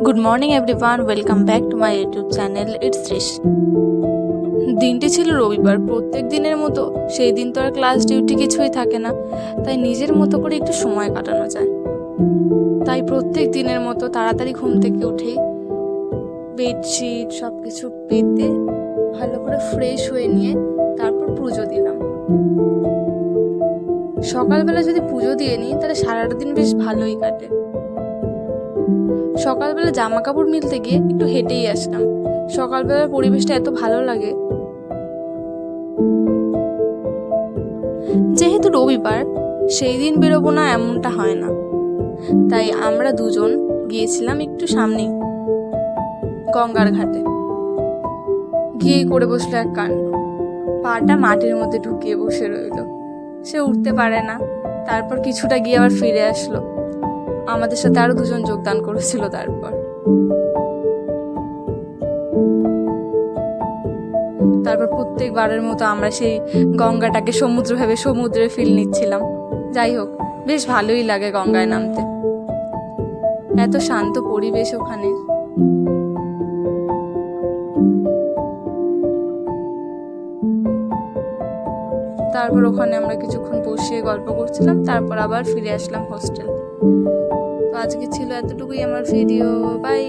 Good morning everyone, welcome back to my YouTube channel it's Rish. দিনটি ছিল রবিবার। প্রত্যেক দিনের মতো সেই দিন তো আর ক্লাস ডিউটি কিছুই থাকে না, তাই নিজের মতো করে একটু সময় কাটানো যায়। তাই প্রত্যেক দিনের মতো তাড়াতাড়ি ঘুম থেকে উঠেই বেডশিট সব কিছু পেতে ভালো করে ফ্রেশ হয়ে নিয়ে তারপর পুজো দিলাম। সকালবেলা যদি পুজো দিয়ে নিই তাহলে সারাটা দিন বেশ ভালোই কাটে। সকালবেলা জামা কাপড় মিলতে গিয়ে একটু হেঁটেই আসলাম। সকালবেলার পরিবেশটা এত ভালো লাগে। যেহেতু রবিবার, সেই দিন বেরোবো না এমনটা হয় না, তাই আমরা দুজন গিয়েছিলাম একটু সামনেই গঙ্গার ঘাটে। গিয়েই করে বসলো এক কাণ্ড, পাটা মাটির মধ্যে ঢুকিয়ে বসে রইল। সে উঠতে পারে না। তারপর কিছুটা গিয়ে আবার ফিরে আসলো। আমাদের সাথে আরো দুজন যোগদান করেছিল। তারপর প্রত্যেকবারের মতো আমরা সেই গঙ্গাটাকে সমুদ্র ভেবে সমুদ্রে ফিল নিচ্ছিলাম। যাই হোক, বেশ ভালোই লাগে গঙ্গায় নামতে, এত শান্ত পরিবেশ ওখানে। তারপর ওখানে আমরা কিছুক্ষণ বসে গল্প করছিলাম, তারপর আবার ফিরে আসলাম হোস্টেল। তো আজকে ছিল এতটুকুই আমার ভিডিও। বাই।